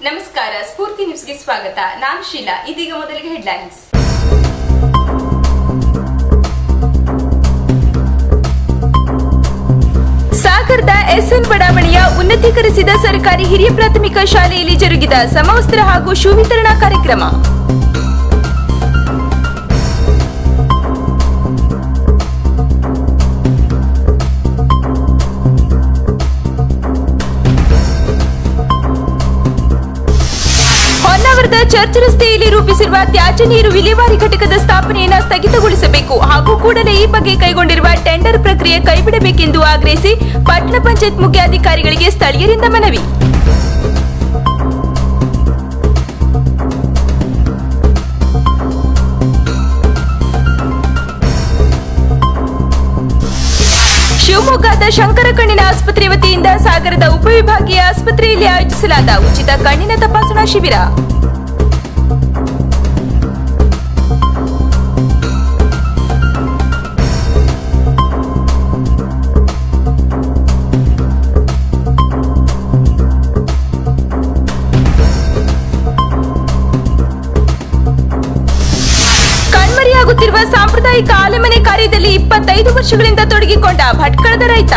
ನಮಸ್ಕಾರ, ಸ್ಫೂರ್ತಿ ನ್ಯೂಸ್ಗೆ ಸ್ವಾಗತ. ನಾನು ಶೀಲಾ. ಇದೀಗ ಮೊದಲಿಗೆ ಹೆಡ್ಲೈನ್ಸ್. ಸಾಗರದ ಎಸ್ಎನ್ ಬಡಾವಣೆಯ ಉನ್ನತೀಕರಿಸಿದ ಸರ್ಕಾರಿ ಹಿರಿಯ ಪ್ರಾಥಮಿಕ ಶಾಲೆಯಲ್ಲಿ ಜರುಗಿದ ಸಮವಸ್ತ್ರ ಹಾಗೂ ಶೂ ವಿತರಣಾ ಕಾರ್ಯಕ್ರಮ. ಚರ್ಚ್ ರಸ್ತೆಯಲ್ಲಿ ರೂಪಿಸಿರುವ ತ್ಯಾಜ್ಯ ನೀರು ವಿಲೇವಾರಿ ಘಟಕದ ಸ್ಥಾಪನೆಯನ್ನು ಸ್ಥಗಿತಗೊಳಿಸಬೇಕು ಹಾಗೂ ಕೂಡಲೇ ಈ ಬಗ್ಗೆ ಕೈಗೊಂಡಿರುವ ಟೆಂಡರ್ ಪ್ರಕ್ರಿಯೆ ಕೈಬಿಡಬೇಕೆಂದು ಆಗ್ರಹಿಸಿ ಪಟ್ಟಣ ಪಂಚಾಯತ್ ಮುಖ್ಯಾಧಿಕಾರಿಗಳಿಗೆ ಸ್ಥಳೀಯರಿಂದ ಮನವಿ. ಶಿವಮೊಗ್ಗದ ಶಂಕರ ಕಣ್ಣಿನ ಆಸ್ಪತ್ರೆ ವತಿಯಿಂದ ಸಾಗರದ ಉಪವಿಭಾಗೀಯ ಆಸ್ಪತ್ರೆಯಲ್ಲಿ ಆಯೋಜಿಸಲಾದ ಉಚಿತ ಕಣ್ಣಿನ ತಪಾಸಣಾ ಶಿಬಿರ. ಕಣ್ಮರೆಯಾಗುತ್ತಿರುವ ಸಾಂಪ್ರದಾಯಿಕ ಆಲೆಮನೆ ಕಾರ್ಯದಲ್ಲಿ 25 ವರ್ಷಗಳಿಂದ ತೊಡಗಿಕೊಂಡ ಭಟ್ಕಳದ ರೈತ.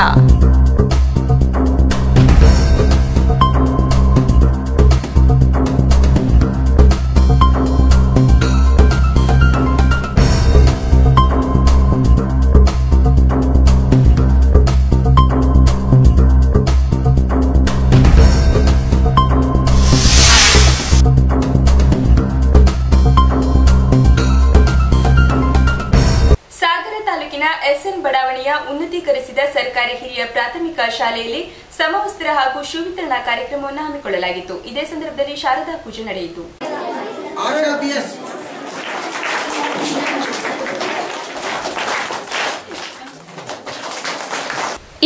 ಎಸ್ಎನ್ ಬಡಾವಣೆಯ ಉನ್ನತೀಕರಿಸಿದ ಸರ್ಕಾರಿ ಹಿರಿಯ ಪ್ರಾಥಮಿಕ ಶಾಲೆಯಲ್ಲಿ ಸಮವಸ್ತ್ರ ಹಾಗೂ ಶೂ ವಿತರಣಾ ಕಾರ್ಯಕ್ರಮವನ್ನು ಹಮ್ಮಿಕೊಳ್ಳಲಾಗಿತ್ತು. ಇದೇ ಸಂದರ್ಭದಲ್ಲಿ ಶಾರದಾ ಪೂಜೆ ನಡೆಯಿತು.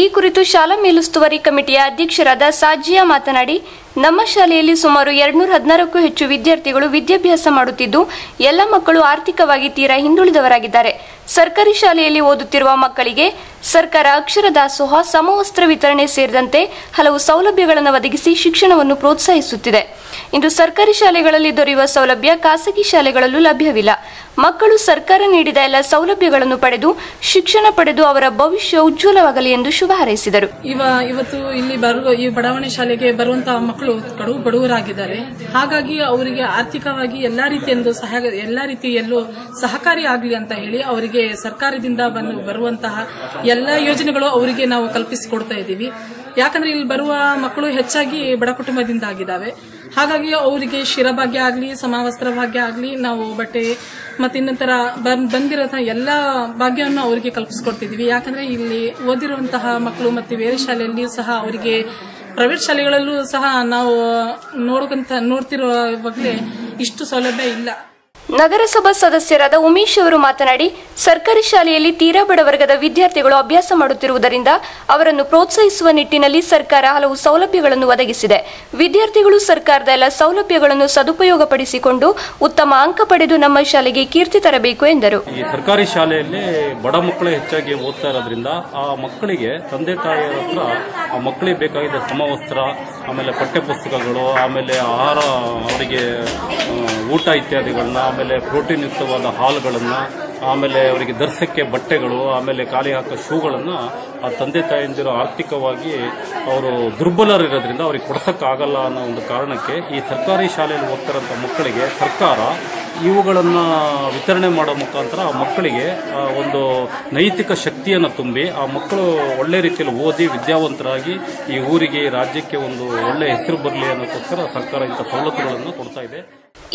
ಈ ಕುರಿತು ಶಾಲಾ ಮೇಲುಸ್ತುವಾರಿ ಕಮಿಟಿಯ ಅಧ್ಯಕ್ಷರಾದ ಸಾಜಿಯಾ ಮಾತನಾಡಿ, ನಮ್ಮ ಶಾಲೆಯಲ್ಲಿ ಸುಮಾರು 216ಕ್ಕೂ ಹೆಚ್ಚು ವಿದ್ಯಾರ್ಥಿಗಳು ವಿದ್ಯಾಭ್ಯಾಸ ಮಾಡುತ್ತಿದ್ದು ಎಲ್ಲ ಮಕ್ಕಳು ಆರ್ಥಿಕವಾಗಿ ತೀರಾ ಹಿಂದುಳಿದವರಾಗಿದ್ದಾರೆ. ಸರ್ಕಾರಿ ಶಾಲೆಯಲ್ಲಿ ಓದುತ್ತಿರುವ ಮಕ್ಕಳಿಗೆ ಸರ್ಕಾರ ಅಕ್ಷರ ದಾಸೋಹ, ಸಮವಸ್ತ್ರ ವಿತರಣೆ ಸೇರಿದಂತೆ ಹಲವು ಸೌಲಭ್ಯಗಳನ್ನು ಒದಗಿಸಿ ಶಿಕ್ಷಣವನ್ನು ಪ್ರೋತ್ಸಾಹಿಸುತ್ತಿದೆ. ಇಂದು ಸರ್ಕಾರಿ ಶಾಲೆಗಳಲ್ಲಿ ದೊರೆಯುವ ಸೌಲಭ್ಯ ಖಾಸಗಿ ಶಾಲೆಗಳಲ್ಲೂ ಲಭ್ಯವಿಲ್ಲ. ಮಕ್ಕಳು ಸರ್ಕಾರ ನೀಡಿದ ಎಲ್ಲ ಸೌಲಭ್ಯಗಳನ್ನು ಪಡೆದು ಶಿಕ್ಷಣ ಪಡೆದು ಅವರ ಭವಿಷ್ಯ ಉಜ್ವಲವಾಗಲಿ ಎಂದು ಶುಭ ಹಾರೈಸಿದರು. ಇವತ್ತು ಇಲ್ಲಿ ಬರುವ ಈ ಬಡಾವಣೆ ಶಾಲೆಗೆ ಬರುವಂತಹ ಮಕ್ಕಳು ಕಡು ಬಡವರಾಗಿದ್ದಾರೆ. ಹಾಗಾಗಿ ಅವರಿಗೆ ಆರ್ಥಿಕವಾಗಿ ಎಲ್ಲಾ ರೀತಿಯಲ್ಲೂ ಸಹಕಾರಿ ಆಗಲಿ ಅಂತ ಹೇಳಿ ಅವರಿಗೆ ಸರ್ಕಾರದಿಂದ ಬರುವಂತಹ ಎಲ್ಲ ಯೋಜನೆಗಳು ಅವರಿಗೆ ನಾವು ಕಲ್ಪಿಸಿಕೊಡ್ತಾ ಇದ್ದೀವಿ. ಯಾಕಂದ್ರೆ ಇಲ್ಲಿ ಬರುವ ಮಕ್ಕಳು ಹೆಚ್ಚಾಗಿ ಬಡ ಕುಟುಂಬದಿಂದ ಆಗಿದ್ದಾವೆ. ಹಾಗಾಗಿ ಅವರಿಗೆ ಶಿರಭಾಗ್ಯ ಆಗಲಿ, ಸಮವಸ್ತ್ರ ಭಾಗ್ಯ ಆಗಲಿ, ನಾವು ಬಟ್ಟೆ ಮತ್ತೆ ಇನ್ನಿತರ ಬಂದಿರೋ ಎಲ್ಲ ಭಾಗ್ಯವನ್ನು ಅವರಿಗೆ ಕಲ್ಪಿಸಿಕೊಡ್ತಿದ್ವಿ. ಯಾಕಂದ್ರೆ ಇಲ್ಲಿ ಓದಿರುವಂತಹ ಮಕ್ಕಳು ಮತ್ತೆ ಬೇರೆ ಶಾಲೆಯಲ್ಲಿ ಸಹ ಅವರಿಗೆ ಪ್ರೈವೇಟ್ ಶಾಲೆಗಳಲ್ಲೂ ಸಹ ನಾವು ನೋಡ್ತಿರುವಾಗಲೇ ಇಷ್ಟು ಸೌಲಭ್ಯ ಇಲ್ಲ. ನಗರಸಭಾ ಸದಸ್ಯರಾದ ಉಮೇಶ್ ಅವರು ಮಾತನಾಡಿ, ಸರ್ಕಾರಿ ಶಾಲೆಯಲ್ಲಿ ತೀರಾ ಬಡ ವರ್ಗದ ವಿದ್ಯಾರ್ಥಿಗಳು ಅಭ್ಯಾಸ ಮಾಡುತ್ತಿರುವುದರಿಂದ ಅವರನ್ನು ಪ್ರೋತ್ಸಾಹಿಸುವ ನಿಟ್ಟಿನಲ್ಲಿ ಸರ್ಕಾರ ಹಲವು ಸೌಲಭ್ಯಗಳನ್ನು ಒದಗಿಸಿದೆ. ವಿದ್ಯಾರ್ಥಿಗಳು ಸರ್ಕಾರದ ಎಲ್ಲ ಸೌಲಭ್ಯಗಳನ್ನು ಸದುಪಯೋಗಪಡಿಸಿಕೊಂಡು ಉತ್ತಮ ಅಂಕ ಪಡೆದು ನಮ್ಮ ಶಾಲೆಗೆ ಕೀರ್ತಿ ತರಬೇಕು ಎಂದರು. ಈ ಸರ್ಕಾರಿ ಶಾಲೆಯಲ್ಲಿ ಬಡ ಮಕ್ಕಳು ಹೆಚ್ಚಾಗಿ ಓದ್ತಾ ಇರೋದ್ರಿಂದ ಆ ಮಕ್ಕಳಿಗೆ ತಂದೆ ತಾಯಿಯರ ಹತ್ರ ಆ ಮಕ್ಕಳಿಗೆ ಬೇಕಾಗಿದ್ದ ಸಮವಸ್ತ್ರ, ಆಮೇಲೆ ಪಠ್ಯ ಪುಸ್ತಕಗಳು, ಆಮೇಲೆ ಆಹಾರ, ಅವರಿಗೆ ಊಟ ಇತ್ಯಾದಿಗಳನ್ನ, ಆಮೇಲೆ ಪ್ರೋಟೀನ್ ಯುಕ್ತವಾದ ಹಾಲುಗಳನ್ನು, ಆಮೇಲೆ ಅವರಿಗೆ ಧರಿಸಕ್ಕೆ ಬಟ್ಟೆಗಳು, ಆಮೇಲೆ ಖಾಲಿ ಹಾಕೋ ಶೂಗಳನ್ನು ಆ ತಂದೆ ತಾಯಂದಿರು ಆರ್ಥಿಕವಾಗಿ ಅವರು ದುರ್ಬಲರಿರೋದ್ರಿಂದ ಅವ್ರಿಗೆ ಕೊಡ್ಸಕ್ಕಾಗಲ್ಲ ಅನ್ನೋ ಒಂದು ಕಾರಣಕ್ಕೆ ಈ ಸರ್ಕಾರಿ ಶಾಲೆಯಲ್ಲಿ ಓದ್ತಿರೋಂಥ ಮಕ್ಕಳಿಗೆ ಸರ್ಕಾರ ಇವುಗಳನ್ನು ವಿತರಣೆ ಮಾಡೋ ಮುಖಾಂತರ ಆ ಮಕ್ಕಳಿಗೆ ಒಂದು ನೈತಿಕ ಶಕ್ತಿಯನ್ನು ತುಂಬಿ ಆ ಮಕ್ಕಳು ಒಳ್ಳೆ ರೀತಿಯಲ್ಲಿ ಓದಿ ವಿದ್ಯಾವಂತರಾಗಿ ಈ ಊರಿಗೆ, ಈ ರಾಜ್ಯಕ್ಕೆ ಒಂದು ಒಳ್ಳೆ ಹೆಸರು ಬರಲಿ ಅನ್ನೋಕ್ಕೋಸ್ಕರ ಸರ್ಕಾರ ಇಂಥ ಸವಲತ್ತುಗಳನ್ನು ಕೊಡ್ತಾ ಇದೆ.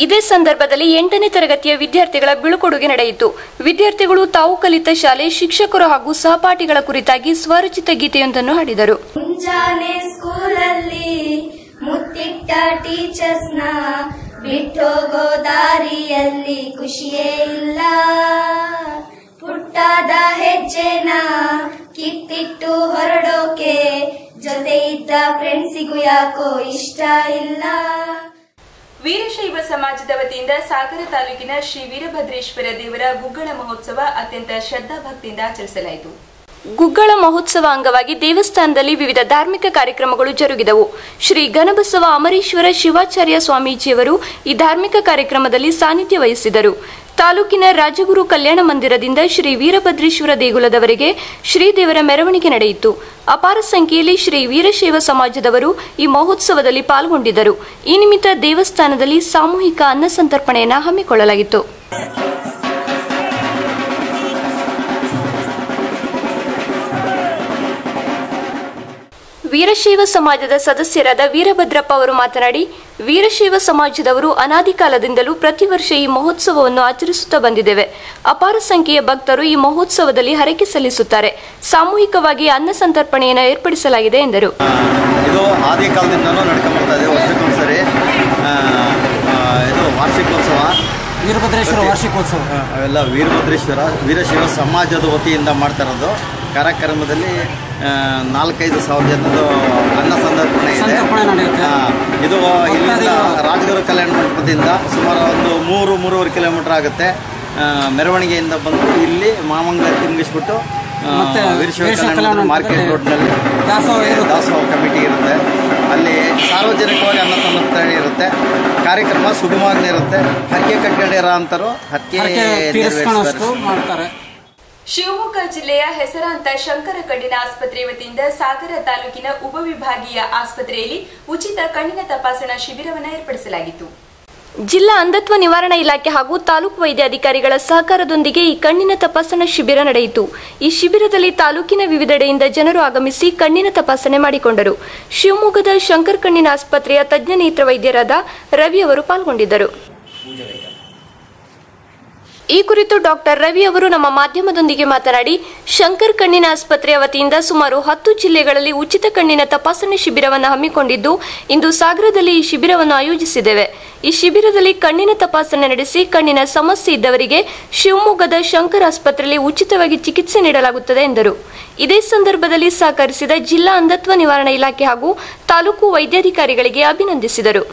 ಇದೇ ಸಂದರ್ಭದಲ್ಲಿ 8ನೇ ತರಗತಿಯ ವಿದ್ಯಾರ್ಥಿಗಳ ಬೀಳ್ಕೊಡುಗೆ ನಡೆಯಿತು. ವಿದ್ಯಾರ್ಥಿಗಳು ತಾವು ಕಲಿತ ಶಾಲೆ, ಶಿಕ್ಷಕರು ಹಾಗೂ ಸಹಪಾಠಿಗಳ ಕುರಿತಾಗಿ ಸ್ವರಚಿತ ಗೀತೆಯೊಂದನ್ನು ಹಾಡಿದರು. ಮುಂಜಾನೆ ಸ್ಕೂಲಲ್ಲಿ ಮುತ್ತಿಟ್ಟ ಟೀಚರ್ಸ್ನ ಬಿಟ್ಟೋಗೋ ದಾರಿಯಲ್ಲಿ ಖುಷಿಯೇ ಇಲ್ಲ. ಪುಟ್ಟಾದ ಹೆಜ್ಜೆನ ಕಿತ್ತಿಟ್ಟು ಹೊರಡೋಕೆ ಜೊತೆ ಇದ್ದ ಫ್ರೆಂಡ್ಸಿಗೂ ಯಾಕೋ ಇಷ್ಟ ಇಲ್ಲ. ವೀರಶೈವ ಸಮಾಜದ ವತಿಯಿಂದ ಸಾಗರ ತಾಲೂಕಿನ ಶ್ರೀ ವೀರಭದ್ರೇಶ್ವರ ದೇವರ ಗುಗ್ಗಳ ಮಹೋತ್ಸವ ಅತ್ಯಂತ ಶ್ರದ್ಧಾಭಕ್ತಿಯಿಂದ ಆಚರಿಸಲಾಯಿತು. ಗುಗ್ಗಳ ಮಹೋತ್ಸವ ಅಂಗವಾಗಿ ದೇವಸ್ಥಾನದಲ್ಲಿ ವಿವಿಧ ಧಾರ್ಮಿಕ ಕಾರ್ಯಕ್ರಮಗಳು ಜರುಗಿದವು. ಶ್ರೀ ಘನಬಸವ ಅಮರೇಶ್ವರ ಶಿವಾಚಾರ್ಯ ಸ್ವಾಮೀಜಿಯವರು ಈ ಧಾರ್ಮಿಕ ಕಾರ್ಯಕ್ರಮದಲ್ಲಿ ಸಾನ್ನಿಧ್ಯ ವಹಿಸಿದರು. ತಾಲೂಕಿನ ರಾಜಗುರು ಕಲ್ಯಾಣ ಮಂದಿರದಿಂದ ಶ್ರೀ ವೀರಭದ್ರೇಶ್ವರ ದೇಗುಲದವರೆಗೆ ಶ್ರೀದೇವರ ಮೆರವಣಿಗೆ ನಡೆಯಿತು. ಅಪಾರ ಸಂಖ್ಯೆಯಲ್ಲಿ ಶ್ರೀ ವೀರಶೈವ ಸಮಾಜದವರು ಈ ಮಹೋತ್ಸವದಲ್ಲಿ ಪಾಲ್ಗೊಂಡಿದ್ದರು. ಈ ನಿಮಿತ್ತ ದೇವಸ್ಥಾನದಲ್ಲಿ ಸಾಮೂಹಿಕ ಅನ್ನ ಸಂತರ್ಪಣೆಯನ್ನು ಹಮ್ಮಿಕೊಳ್ಳಲಾಗಿತ್ತು. ವೀರಶೈವ ಸಮಾಜದ ಸದಸ್ಯರಾದ ವೀರಭದ್ರಪ್ಪ ಅವರು ಮಾತನಾಡಿ, ವೀರಶೈವ ಸಮಾಜದವರು ಅನಾದಿ ಕಾಲದಿಂದಲೂ ಪ್ರತಿ ವರ್ಷ ಈ ಮಹೋತ್ಸವವನ್ನು ಆಚರಿಸುತ್ತಾ ಬಂದಿದ್ದೇವೆ. ಅಪಾರ ಸಂಖ್ಯೆಯ ಭಕ್ತರು ಈ ಮಹೋತ್ಸವದಲ್ಲಿ ಹರಕೆ ಸಲ್ಲಿಸುತ್ತಾರೆ. ಸಾಮೂಹಿಕವಾಗಿ ಅನ್ನ ಸಂತರ್ಪಣೆಯನ್ನು ಏರ್ಪಡಿಸಲಾಗಿದೆ ಎಂದರು. ಇದು ಆದಿ ಕಾಲದಿಂದಲೂ ನಡ್ಕೊಂಡ್ಬರ್ತಾ ಇದೆ. ವರ್ಷಕ್ಕೊಂದ್ಸರಿ ಇದು ವಾರ್ಷಿಕೋತ್ಸವ, ವೀರಭದ್ರೇಶ್ವರ ವಾರ್ಷಿಕೋತ್ಸವ ಅವೆಲ್ಲ ವೀರಭದ್ರೇಶ್ವರ ವೀರಶೈವ ಸಮಾಜದ ವತಿಯಿಂದ ಮಾಡ್ತಾ ಇರೋದು. ಕಾರ್ಯಕ್ರಮದಲ್ಲಿ 4-5 ಸಾವಿರ ಜನದ್ದು ಅನ್ನ ಸಂತರ್ಪಣೆ ಇದೆ. ಇದು ಇಲ್ಲಿಂದ ರಾಜಗುರು ಕಲ್ಯಾಣ ಮಂಟಪದಿಂದ ಸುಮಾರು ಒಂದು 3-3.5 ಕಿಲೋಮೀಟರ್ ಆಗುತ್ತೆ. ಮೆರವಣಿಗೆಯಿಂದ ಬಂದು ಇಲ್ಲಿ ಮಾಮಂಗಲ ತಿರುಗಿಸ್ಬಿಟ್ಟು ವೀರಶೈವ ಕಲ್ಯಾಣ ಮಾರ್ಕೆಟ್ ರೋಡ್ನಲ್ಲಿ ದಾಸೋಹ ಕಮಿಟಿ ಇರುತ್ತೆ. ಅಲ್ಲಿ ಸಾರ್ವಜನಿಕವಾಗಿ ಅನ್ನ ಸಂತರ್ಪಣೆ ಇರುತ್ತೆ. ಕಾರ್ಯಕ್ರಮ ಸುಗಮವಾಗಿ ಇರುತ್ತೆ. ಹರಕೆ ಕಟ್ಟಿರೋ ಅಂತರು ಹರಕೆ ಮಾಡ್ತಾರೆ. ಶಿವಮೊಗ್ಗ ಜಿಲ್ಲೆಯ ಹೆಸರಾಂತ ಶಂಕರ ಕಣ್ಣಿನ ಆಸ್ಪತ್ರೆ ವತಿಯಿಂದ ಸಾಗರ ತಾಲೂಕಿನ ಉಪವಿಭಾಗೀಯ ಆಸ್ಪತ್ರೆಯಲ್ಲಿ ಉಚಿತ ಕಣ್ಣಿನ ತಪಾಸಣಾ ಶಿಬಿರವನ್ನು ಏರ್ಪಡಿಸಲಾಗಿತ್ತು. ಜಿಲ್ಲಾ ಅಂಧತ್ವ ನಿವಾರಣಾ ಇಲಾಖೆ ಹಾಗೂ ತಾಲೂಕು ವೈದ್ಯಾಧಿಕಾರಿಗಳ ಸಹಕಾರದೊಂದಿಗೆ ಈ ಕಣ್ಣಿನ ತಪಾಸಣಾ ಶಿಬಿರ ನಡೆಯಿತು. ಈ ಶಿಬಿರದಲ್ಲಿ ತಾಲೂಕಿನ ವಿವಿಧೆಡೆಯಿಂದ ಜನರು ಆಗಮಿಸಿ ಕಣ್ಣಿನ ತಪಾಸಣೆ ಮಾಡಿಕೊಂಡರು. ಶಿವಮೊಗ್ಗದ ಶಂಕರ ಕಣ್ಣಿನ ಆಸ್ಪತ್ರೆಯ ತಜ್ಞ ನೇತ್ರ ವೈದ್ಯರಾದ ರವಿ ಅವರು ಪಾಲ್ಗೊಂಡಿದ್ದರು. ಈ ಕುರಿತು ಡಾಕ್ಟರ್ ರವಿ ಅವರು ನಮ್ಮ ಮಾಧ್ಯಮದೊಂದಿಗೆ ಮಾತನಾಡಿ, ಶಂಕರ್ ಕಣ್ಣಿನ ಆಸ್ಪತ್ರೆಯ ವತಿಯಿಂದ ಸುಮಾರು 10 ಜಿಲ್ಲೆಗಳಲ್ಲಿ ಉಚಿತ ಕಣ್ಣಿನ ತಪಾಸಣೆ ಶಿಬಿರವನ್ನು ಹಮ್ಮಿಕೊಂಡಿದ್ದು, ಇಂದು ಸಾಗರದಲ್ಲಿ ಈ ಶಿಬಿರವನ್ನು ಆಯೋಜಿಸಿದ್ದೇವೆ. ಈ ಶಿಬಿರದಲ್ಲಿ ಕಣ್ಣಿನ ತಪಾಸಣೆ ನಡೆಸಿ ಕಣ್ಣಿನ ಸಮಸ್ಯೆ ಇದ್ದವರಿಗೆ ಶಿವಮೊಗ್ಗದ ಶಂಕರ್ ಆಸ್ಪತ್ರೆಯಲ್ಲಿ ಉಚಿತವಾಗಿ ಚಿಕಿತ್ಸೆ ನೀಡಲಾಗುತ್ತದೆ ಎಂದರು. ಇದೇ ಸಂದರ್ಭದಲ್ಲಿ ಸಹಕರಿಸಿದ ಜಿಲ್ಲಾ ಅಂಧತ್ವ ನಿವಾರಣಾ ಇಲಾಖೆ ಹಾಗೂ ತಾಲೂಕು ವೈದ್ಯಾಧಿಕಾರಿಗಳಿಗೆ ಅಭಿನಂದಿಸಿದರು.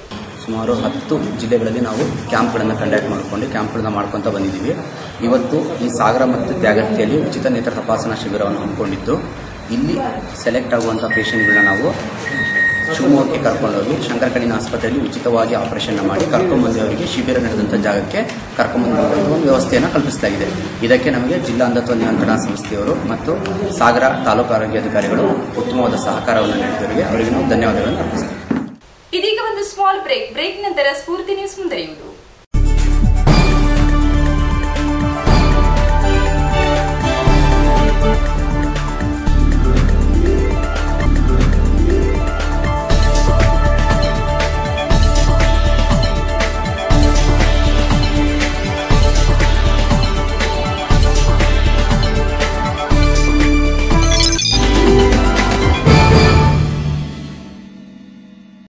ಸುಮಾರು 10 ಜಿಲ್ಲೆಗಳಲ್ಲಿ ನಾವು ಕ್ಯಾಂಪ್ಗಳನ್ನು ಕಂಡಕ್ಟ್ ಮಾಡಿಕೊಂಡು ಕ್ಯಾಂಪ್ಗಳನ್ನು ಮಾಡ್ಕೊತ ಬಂದಿದ್ದೀವಿ. ಇವತ್ತು ಈ ಸಾಗರ ಮತ್ತು ತ್ಯಾಗರ್ತಿಯಲ್ಲಿ ಉಚಿತ ನೇತ್ರ ತಪಾಸಣಾ ಶಿಬಿರವನ್ನು ಹಮ್ಮಿಕೊಂಡಿದ್ದು, ಇಲ್ಲಿ ಸೆಲೆಕ್ಟ್ ಆಗುವಂಥ ಪೇಷಂಟ್ಗಳನ್ನ ನಾವು ಶಿವಮೊಗ್ಗಕ್ಕೆ ಕರ್ಕೊಂಡೋಗಿ ಶಂಕರ ಕಣ್ಣಿನ ಆಸ್ಪತ್ರೆಯಲ್ಲಿ ಉಚಿತವಾಗಿ ಆಪರೇಷನ್ ಮಾಡಿ ಕರ್ಕೊಂಡ್ಬಂದು ಅವರಿಗೆ ಶಿಬಿರ ನಡೆದಂಥ ಜಾಗಕ್ಕೆ ಕರ್ಕೊಂಡ್ಬಂದು ಒಂದು ವ್ಯವಸ್ಥೆಯನ್ನು ಕಲ್ಪಿಸಲಾಗಿದೆ. ಇದಕ್ಕೆ ನಮಗೆ ಜಿಲ್ಲಾ ಅಂಧತ್ವ ನಿಯಂತ್ರಣಾ ಸಂಸ್ಥೆಯವರು ಮತ್ತು ಸಾಗರ ತಾಲೂಕು ಆರೋಗ್ಯಾಧಿಕಾರಿಗಳು ಉತ್ತಮವಾದ ಸಹಕಾರವನ್ನು ನೀಡಿದವರಿಗೆ ಅವರಿಗೆ ನಾವು ಧನ್ಯವಾದಗಳನ್ನು ಅರ್ಪಿಸ್ತೇವೆ. ಇದೀಗ ಒಂದು ಸ್ಮಾಲ್ ಬ್ರೇಕ್ ನಂತರ ಸ್ಫೂರ್ತಿ ನ್ಯೂಸ್ ಮುಂದುವರಿಯುವುದು.